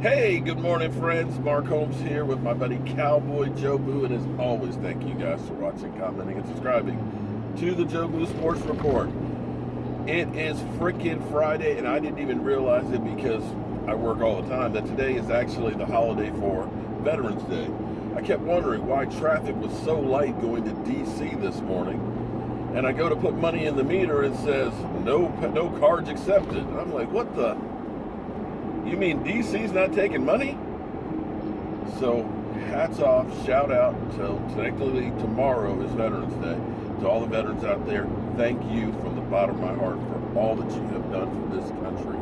Hey, good morning, friends. Mark Holmes here with my buddy CowboyJobu, and as always, thank you guys for watching, commenting, and subscribing to the Jobu Sports Report. It is freaking Friday, and I didn't even realize it because I work all the time, that today is actually the holiday for Veterans Day. I kept wondering why traffic was so light going to D.C. this morning, and I go to put money in the meter and it says, no cards accepted. And I'm like, what the? You mean DC's not taking money? So hats off, shout out to technically tomorrow is Veterans Day. To all the veterans out there, thank you from the bottom of my heart for all that you have done for this country.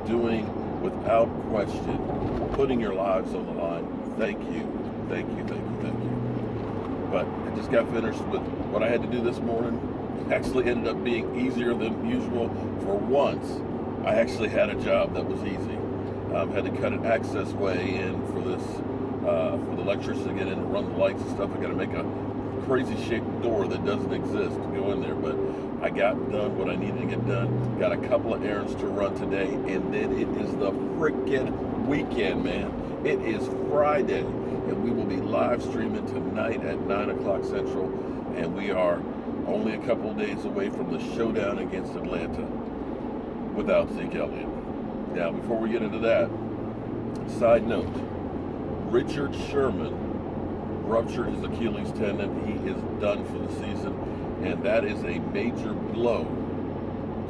Doing without question, putting your lives on the line. Thank you, thank you, thank you, thank you. But I just got finished with what I had to do this morning. It actually ended up being easier than usual. For once, I actually had a job that was easy. Had to cut an access way in for this, for the electrician to get in and run the lights and stuff. I got to make a crazy shaped door that doesn't exist to go in there, but I got done what I needed to get done. Got a couple of errands to run today, and then it is the freaking weekend, man. It is Friday, and we will be live streaming tonight at 9 o'clock Central, and we are only a couple of days away from the showdown against Atlanta without Zeke Elliott. Now, before we get into that, side note, Richard Sherman ruptured his Achilles tendon. He is done for the season, and that is a major blow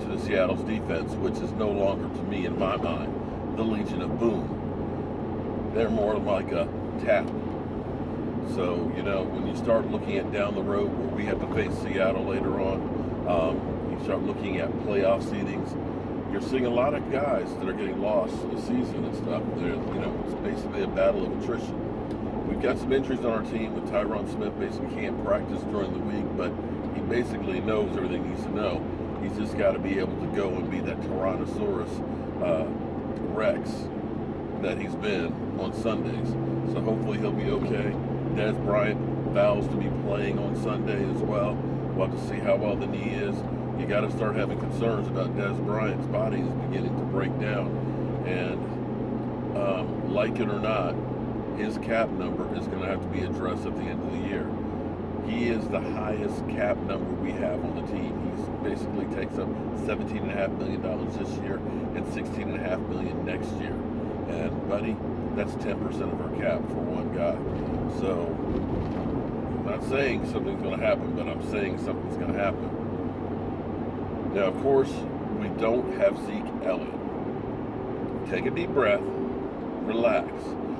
to the Seattle's defense, which is no longer, to me, in my mind, the Legion of Boom. They're more like a tap. So, you know, when you start looking at down the road where we have to face Seattle later on, you start looking at playoff seedings, you're seeing a lot of guys that are getting lost in the season and stuff. It's basically a battle of attrition. We've got some injuries on our team. With Tyron Smith basically can't practice during the week, but he basically knows everything he needs to know. He's just got to be able to go and be that Tyrannosaurus Rex that he's been on Sundays. So hopefully he'll be okay. Dez Bryant vows to be playing on Sunday as well. We'll have to see how well the knee is. You got to start having concerns about Dez Bryant's body is beginning to break down, and like it or not, his cap number is going to have to be addressed at the end of the year. He is the highest cap number we have on the team. He basically takes up $17.5 million this year and $16.5 million next year. And buddy, that's 10% of our cap for one guy. So I'm not saying something's going to happen, but I'm saying something's going to happen. Now, of course, we don't have Zeke Elliott. Take a deep breath, relax,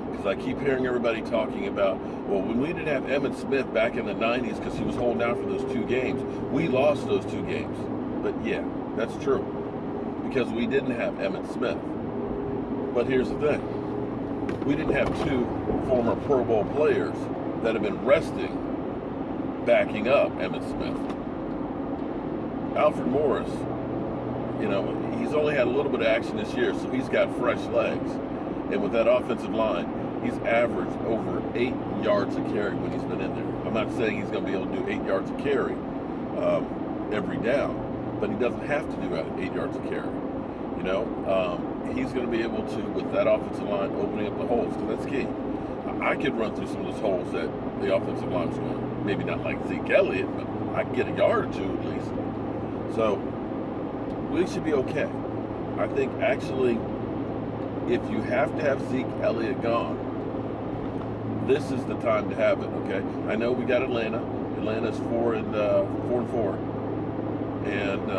because I keep hearing everybody talking about, well, when we didn't have Emmitt Smith back in the 90s because he was holding out for those 2 games, we lost those 2 games. But yeah, that's true, because we didn't have Emmitt Smith. But here's the thing. We didn't have 2 former Pro Bowl players that have been resting, backing up Emmitt Smith. Alfred Morris, he's only had a little bit of action this year, so he's got fresh legs. And with that offensive line, he's averaged over 8 yards a carry when he's been in there. I'm not saying he's going to be able to do 8 yards a carry every down, but he doesn't have to do 8 yards a carry. He's going to be able to, with that offensive line, opening up the holes, because that's key. I could run through some of those holes that the offensive line's going. Maybe not like Zeke Elliott, but I can get a yard or 2 at least. So we should be okay. I think actually, if you have to have Zeke Elliott gone, this is the time to have it. Okay, I know we got Atlanta. Atlanta's 4-4, and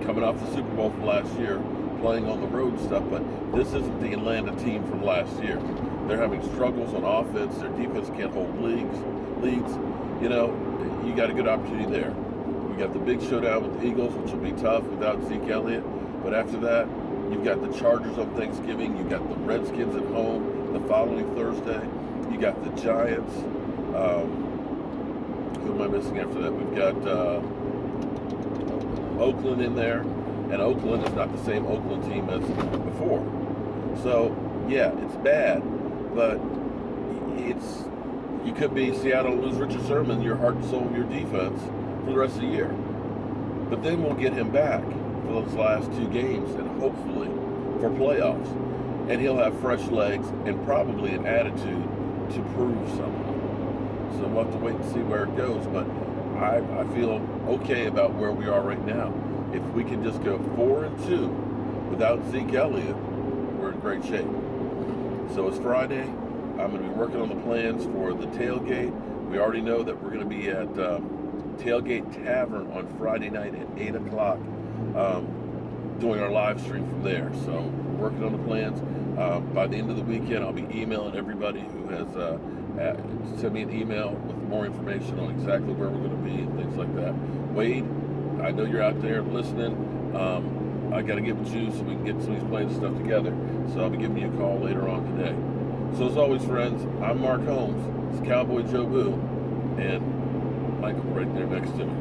coming off the Super Bowl from last year, playing on the road and stuff. But this isn't the Atlanta team from last year. They're having struggles on offense. Their defense can't hold leads. You got a good opportunity there. You got the big showdown with the Eagles, which will be tough without Zeke Elliott. But after that, you've got the Chargers on Thanksgiving. You got the Redskins at home the following Thursday. You got the Giants. Who am I missing after that? We've got Oakland in there. And Oakland is not the same Oakland team as before. So, yeah, it's bad. But you could be Seattle lose Richard Sherman, your heart and soul of your defense, for the rest of the year. But then we'll get him back for those last 2 games and hopefully for playoffs. and he'll have fresh legs and probably an attitude to prove something. So we'll have to wait and see where it goes, but I feel okay about where we are right now. If we can just go 4-2 without Zeke Elliott, we're in great shape. So it's Friday. I'm going to be working on the plans for the tailgate. We already know that we're going to be at Tailgate Tavern on Friday night at 8 o'clock, doing our live stream from there. So we're working on the plans. By the end of the weekend, I'll be emailing everybody who has sent me an email with more information on exactly where we're going to be and things like that. Wade, I know you're out there listening. I got to get with you so we can get some of these plans and stuff together. So I'll be giving you a call later on today. So as always, friends, I'm Mark Holmes. It's Cowboy Jobu, and Michael right there next to me.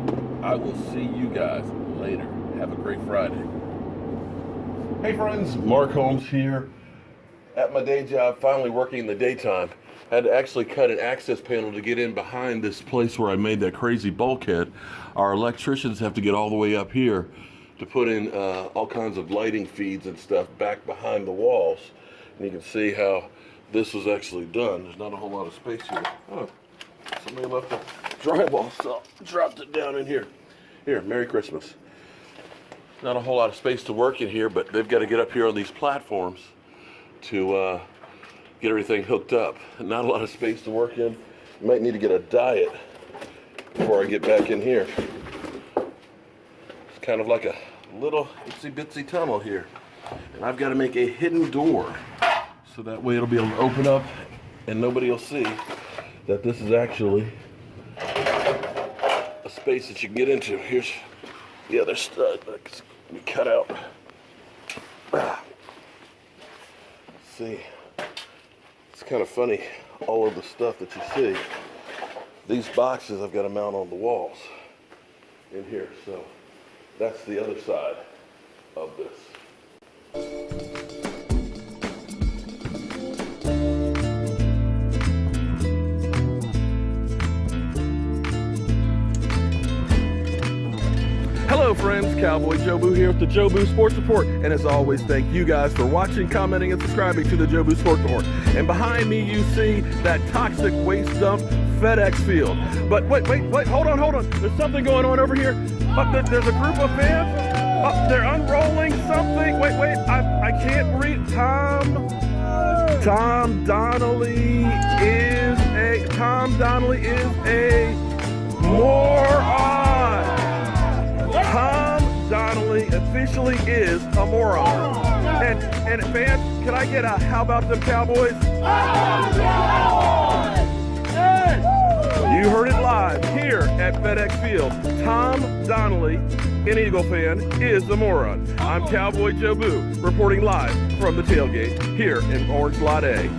I will see you guys later. Have a great Friday. Hey friends, Mark Holmes here. At my day job, finally working in the daytime. Had to actually cut an access panel to get in behind this place where I made that crazy bulkhead. Our electricians have to get all the way up here to put in all kinds of lighting feeds and stuff back behind the walls. And you can see how this was actually done. There's not a whole lot of space here. Oh, somebody left a drywall saw, dropped it down in here. Here, Merry Christmas. Not a whole lot of space to work in here, but they've got to get up here on these platforms to get everything hooked up. Not a lot of space to work in. You might need to get a diet before I get back in here. It's kind of like a little itsy bitsy tunnel here. And I've got to make a hidden door so that way it'll be able to open up and nobody will see that this is actually a space that you can get into. Here's the other stud that's cut out. See, it's kind of funny, all of the stuff that you see. These boxes I've got to mount on the walls in here. So that's the other side of this. Hello friends, Cowboy Jobu here with the Jobu Sports Report, and as always, thank you guys for watching, commenting, and subscribing to the Jobu Sports Report. And behind me you see that toxic waste dump, FedEx field. But wait, hold on. There's something going on over here. There's a group of fans. They're unrolling something. Wait, I can't read. Tom Donnelly is a moron. Tom Donnelly officially is a moron. And fans, can I get a how about them Cowboys? You heard it live here at FedEx Field. Tom Donnelly, an Eagle fan, is the moron. I'm Cowboy Jobu, reporting live from the tailgate here in Orange Lot A.